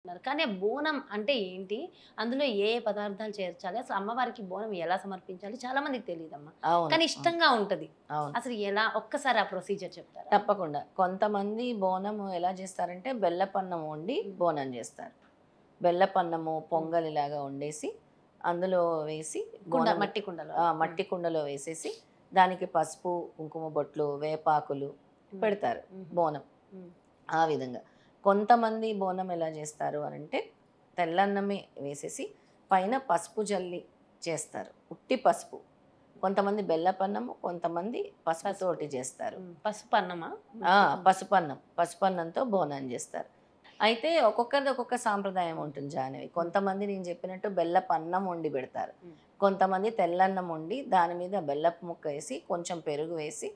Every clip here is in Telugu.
ఉన్నారు. కానీ ఆ బోనం అంటే ఏంటి? అందులో ఏ ఏ పదార్థాలు చేర్చాలి? అసలు అమ్మవారికి బోనం ఎలా సమర్పించాలి? చాలా మందికి తెలీదమ్మా. అవును. కానీ అవును. ఇష్టంగా ఉంటది. అవును. అసలు ఎలా? ఒక్కసారి ఆ ప్రొసీజర్ చెప్తారా? తప్పకుండా. కొంతమంది బోనము ఎలా చేస్తారంటే బెల్లపన్నం వండి హ్మ్. బోనం చేస్తారు. బెల్లపన్నము హ్మ్. పొంగలిలాగా వండేసి అందులో వేసి బోనం మట్టి కుండలోన. హ్మ్. మట్టి కుండలో వేసేసి దానికి పసుపు, కుంకుమ బొట్లు, వేపాకులు హ్మ్. పెడతారు హుహు. బోనం. హ్మ్. ఆ విధంగా. కొంతమంది బోనం ఎలా చేస్తారు అనంటే తెల్లన్నమే వేసేసి పైన పసుపు జల్లి చేస్తారు. ఉట్టి పసుపు. కొంతమంది బెల్లపన్నము, కొంతమంది పసుపు. పసుపుతోటి చేస్తారు. హ్మ్. పసుపన్నమా? ఆ! ఉట్టి హ్మ్. పసుపన్నం. పసుపన్నంతో బోనం జేస్తారు. అయితే ఒక్కొక్కరిది ఒక్కొక్క సాంప్రదాయం హ్మ్. ఉంటుంది జాహ్నవి. హ్మ్. కొంతమంది నేను చెప్పినట్టు బెల్లపన్నం వండి బెడతారు. హ్మ్. కొంతమంది తెల్లన్నం వండి దాని మీద బెల్లపు ముక్క ఏసి, కొంచెం పెరుగు వేసి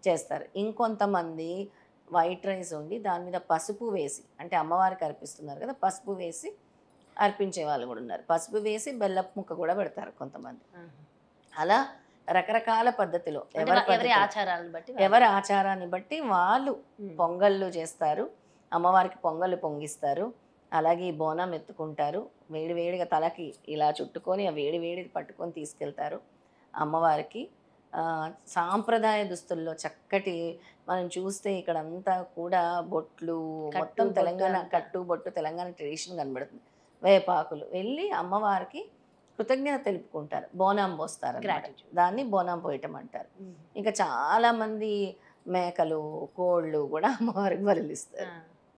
చేస్తారు. ఇంకొంతమంది వైట్ రైస్ వండి దాని మీద పసుపు వేసి అంటే అమ్మవారికి అర్పిస్తున్నారు కదా! పసుపు వేసి అర్పించే వాళ్ళు గూడా ఉన్నారు. పసుపు వేసి బెల్లపు ముక్క గూడా పెడతారు కొంతమంది. ఆహా! అలా రకరకాల పద్ధతిలో అంటే ఎవరి ఎవరి పద్ధతిలో ఆచారాలను బట్టి వాళ్ళు. ఎవరి ఆచారాన్ని బట్టి వాళ్ళు హ్మ్. పొంగళ్ళు చేస్తారు. అమ్మవారికి పొంగళ్ళు పొంగిస్తారు. అలాగే ఈ బోనం ఎత్తుకుంటారు. వేడి వేడిగా తలకి ఇలా చుట్టుకొని, ఆ వేడి వేడిది పట్టుకొని తీసుకెళ్తారు అమ్మవారికి. సాంప్రదాయ దుస్తుల్లో చక్కటి మనం చూస్తే ఇక్కడంతా కూడా బొట్లు కట్టు, మొత్తం బొట్టు తెలంగాణ అంతా. కట్టు, బొట్టు తెలంగాణ ట్రెడిషన్ కనబడుతుంది. వేపాకులు వెళ్ళి అమ్మవారికి కృతజ్ఞత తెలుపుకుంటారు. బోనం పోస్తారనమాట. గ్రాటిట్యూడ్. దాన్ని బోనం పోయటం అంటారు. హుహు. ఇంకా చాలామంది మేకలు, కోళ్ళు గూడా అమ్మవారికి ఆ! బలులిస్తారు.